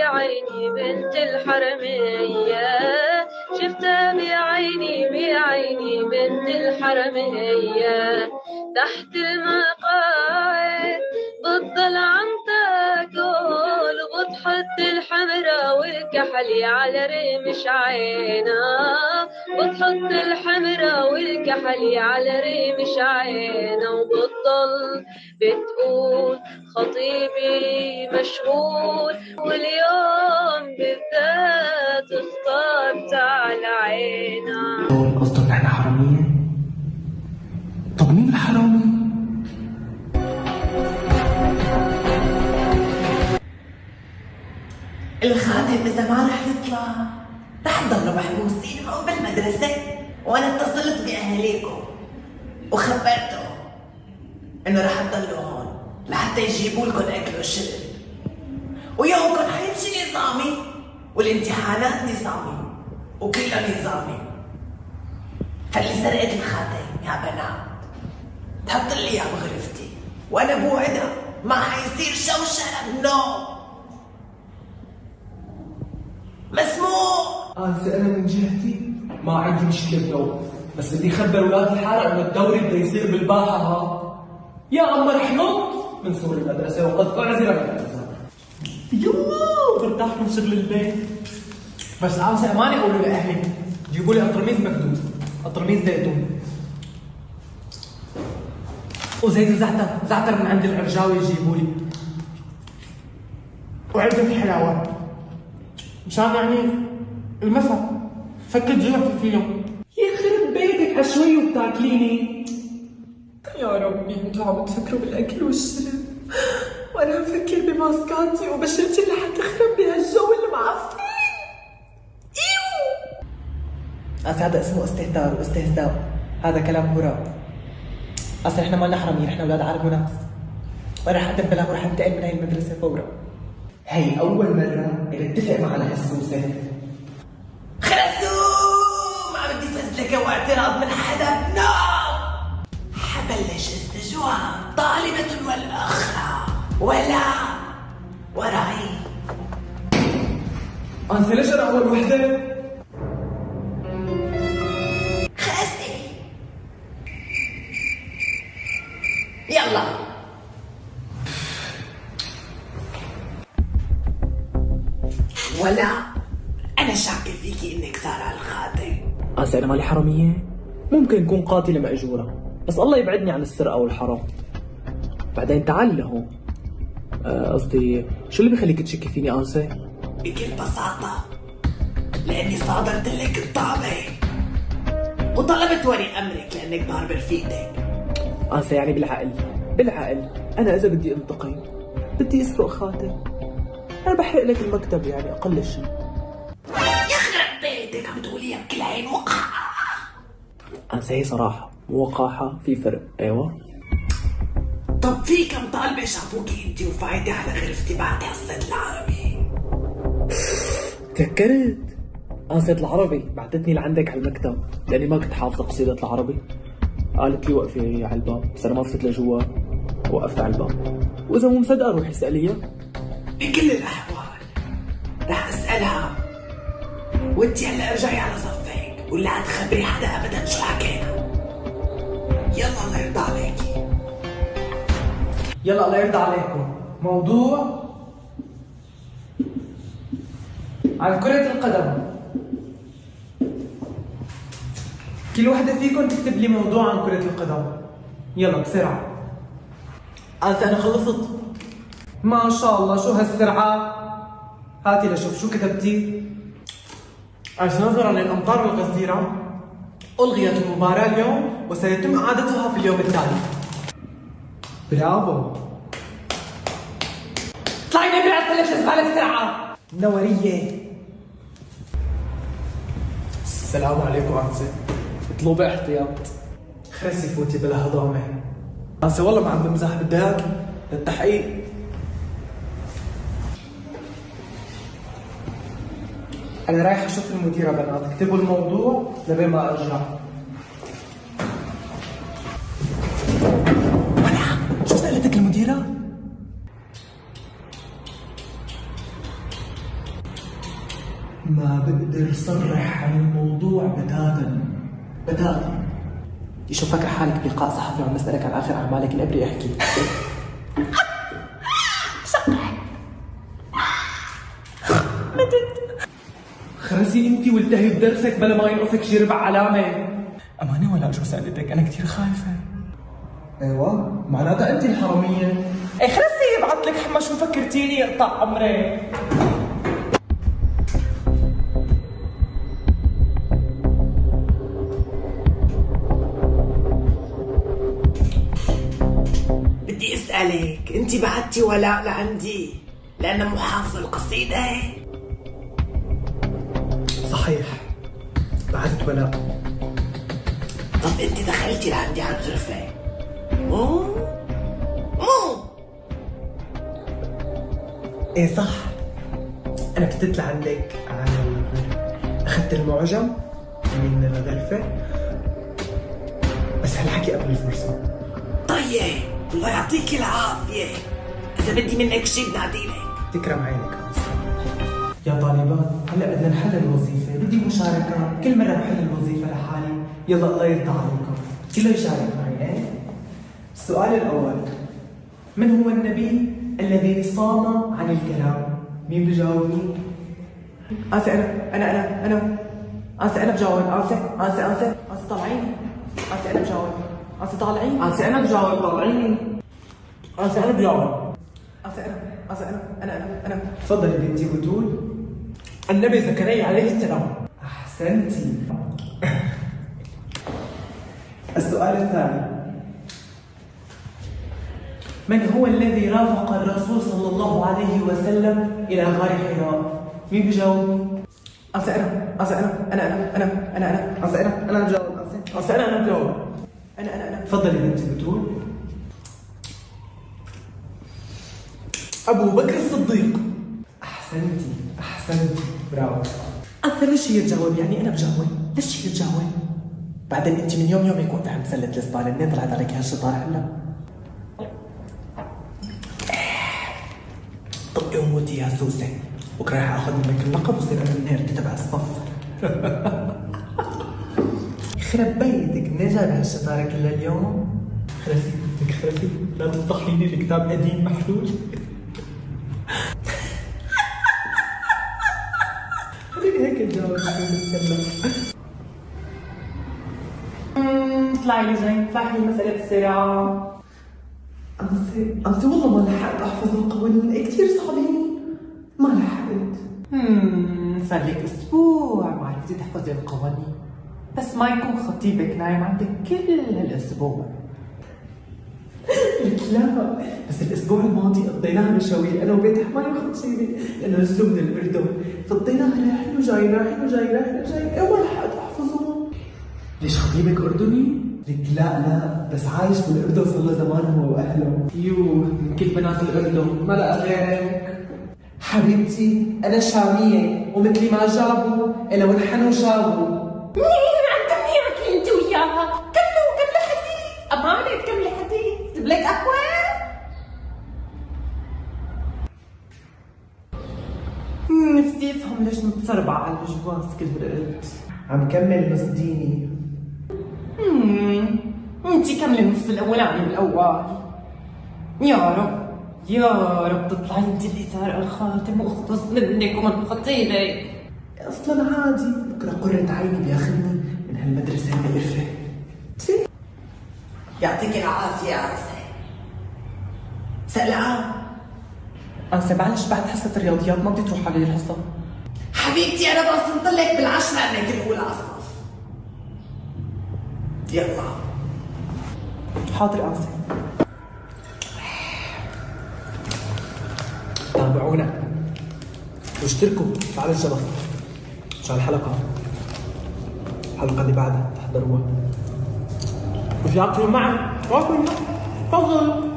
بعيني بنت الحرمية، شفتها بعيني بنت الحرمية، تحت المقاعد بتضل عم تاكل وبتحط الحمرا والكحلي على رمش عينها، بتحط الحمرا والكحلي على رمش عينها، وبتضل بتقول خطيبي مشغول واليوم بالذات اخترت على عينها. قصدك نحن حرامية؟ طب مين الحرامي؟ الخادم إذا ما رح يطلع رح تضلوا محبوسين فوق بالمدرسة، وأنا اتصلت بأهاليكم وخبرتهم إنه رح تضلوا هون لحتى يجيبوا لكم أكل وشرب، ويومكم حيمشي نظامي والامتحانات نظامي وكله نظامي. فاللي سرقت الخاتم يا بنات تحط لي اياه بغرفتي، وأنا بوعدها ما حيصير شوشرة بنوم. مسموع. أنا من جهتي ما عندي مشكلة بنوم، بس بدي أخبر أولاد الحارة إنه الدوري بده يصير بالباحة ها. يا عم رح ينط من سور المدرسة وقد أعزل من المدرسة. يوه برتاح من شغل البيت. بس عاوزة أمانة أقولوا لأهلي جيبوا لي أطرميز مكدوس، أطرميز زيتون وزيت زعتر من عند العرجاوي يجيبوا لي، وعلبة حلاوة مشان يعني المسا فك الجوع في اليوم. يخرب بيتك عشوي وبتاكليني. يا ربي انتوا عم تفكروا بالاكل والشرب وانا عم فكر بماسكاتي وبشرتي اللي حتخرب بهالجو المعفن. هذا اسمه استهتار واستهزاء، هذا كلام هراء. اصل احنا مالنا حرامية، احنا اولاد عرب وناس، وانا رح اتبلغ ورح انتقل من هاي المدرسة فورا. هي أول مرة نتفق مع الهسوسة. خرسوم ما بدي فزلكة واعتراض من حدا بنوم. حبلش استجواب طالبة والأخرى ولا وراي. أنسى ليش أنا أول وحدة؟ خاسي يلا. ولا أنا شاكة فيكي إنك سارة الخاطئ. أنا مالي حرامية؟ ممكن أكون قاتلة مأجورة، بس الله يبعدني عن السرقة والحرام. بعدين تعالي لهون. قصدي شو اللي بيخليك تشكي فيني أنسة؟ بكل بساطة لأني صادرت لك الطابة وطلبت ولي أمرك لأنك ضار برفيقتك. أنسة يعني بالعقل أنا إذا بدي أنتقم بدي أسرق خاتم، أنا بحرق لك المكتب يعني أقل شيء. يخرب بيتك عم تقوليها بكل عين وقاحة. أنسة هي صراحة ووقاحة في فرق. أيوة. طب في كم طالبة شافوكي انتي وفايتة على غرفتي بعد حصة العربي؟ تذكرت أنسة العربي بعتتني لعندك على المكتب لأني ما كنت حافظة قصيدة العربي. قالت لي وقفي على الباب، بس أنا ما فتت لجوا وقفت على الباب، وإذا مو مصدقة روحي اسأليها. بكل الأحوال رح أسألها وانتي هلا ارجعي على صفك ولا تخبري حدا أبدا شو حكينا. يلا الله يرضى عليكي. يلا الله يرضى عليكم. موضوع عن كرة القدم. كل وحدة فيكم تكتب لي موضوع عن كرة القدم. يلا بسرعة. أنا خلصت. ما شاء الله شو هالسرعة. هاتي لشوف شو كتبتي. نظرا للأمطار الغزيرة ألغيت المباراة اليوم وسيتم إعادتها في اليوم التالي. برافو. اطلعي نبري على الثلج زبالة بسرعة. نورية. السلام عليكم أنسة. اطلبي احتياط. خرسي فوتي بلا هضامة. أنسة والله ما عم بمزح، بدي اياكي للتحقيق. أنا رايح أشوف المديرة بنات، اكتبوا الموضوع لبين ما أرجع. شو سألتك المديرة؟ ما بقدر صرح عن الموضوع بتاتا. شو فاكر حالك بلقاء صحفي وعم بسألك عن آخر أعمالك الأبري؟ احكي. خرسي انتي والتهي بدرسك بلا ما ينقصك شي ربع علامة. أمانة ولا شو سألتك؟ أنا كتير خايفة. ايوه معناتها انتي الحرامية. اي خلصي ابعت لك حما شو فكرتيني يقطع عمري. بدي اسألك، انتي بعتي ولاء لعندي لأنه محافظ القصيدة؟ صحيح بعثت ولاء. طب انتي دخلتي لعندي على الغرفة مو ايه صح، انا كتبت لعندك على اخذت المعجم من الغرفة، بس هالحكي قبل الفرصة. طيب الله يعطيكي العافية، إذا بدي منك شي بناديلك. تكرم عينك يا طالبات. هلا بدنا نحل الوظيفة، بدي مشاركة، كل مرة بحل الوظيفة لحالي. يلا الله يرضى عليكم، كله يشارك معي. ايه السؤال الأول، من هو النبي الذي صام عن الكلام؟ مين بجاوبني؟ آسف أنا آسف بجاوب. آسف طالعيني. آسف أنا بجاوب. آسف طالعيني. آسف أنا بجاوب. طالعيني. آسف أنا بجاوب. آسف أنا تفضلي بنتي بتول. النبي زكريا عليه السلام. أحسنتي. السؤال الثاني، من هو الذي رافق الرسول صلى الله عليه وسلم إلى غار حراء؟ مين بجاوبني؟ آسف أنا بجاوب. آسف أنا بجاوب. أنا تفضلي بنتي بتول. أبو بكر الصديق. أحسنتي برافو. أنت ليش هي تجاوب؟ يعني أنا بجاوب، ليش هي تجاوب؟ بعدين أنت من يومك وقت عم تسلت الزبالة، منين طلعت عليك هالشطارة هلا؟ طب اموتي يا سوسة، بكره رح اخذ منك اللقب وصير انا النيرد تبع الصف. يخرب بيتك، منين جايب هالشطارة كلها اليوم؟ خلصي لا تفضحي لي الكتاب قديم محلول. خليني هيك تجاوب. اطلعي لي زين، اطلعي مسألة السرعة. أنت والله ما لحقت أحفظ القوانين، كتير صعبين، ما لحقت. صار لك أسبوع ما عرفتي تحفظي القوانين، بس ما يكون خطيبك نايم عندك كل هالأسبوع. لك لا، بس الأسبوع الماضي قضيناها مشاوير أنا وبيت حماي وخطيبي، لأنه نزلوا من الأردن، فقضيناها رايحين وجايين وما لحقت أحفظهم. ليش خطيبك أردني؟ لك لا، بس عايش بالأردن صار له زمان هو وأهله. من كل بنات الأردن ما لقى غيرك. حبيبتي أنا شامية، ومثلي ما جابوا إلا ونحنوا جابوا. مين عم تحكي انت وياها؟ كملوا حديث، أمانة كملي حديث، جيب لك قهوة؟ نفسي افهم ليش متسربع على الجواز كل وقت. عم كمل نص ديني. انتي كملي النص الاولاني بالاول. يا رب تطلعي انتي اللي سارقه الخاتم واخلص منك ومن خطيبك. اصلا عادي، بكره قرة عيني بياخذني من هالمدرسه المقرفه. يعطيك العافية يا عسى. سلام. أنسة معلش بعد حصة الرياضيات ما بدي تروح علي الحصة. حبيبتي أنا بصمت لك بالعشرة أنك الأولى على الصف. يلا. حاضر أنسة. تابعونا واشتركوا على الجرس عشان الحلقة اللي بعدها تحضروها. وجاكلوا معي. تفضل.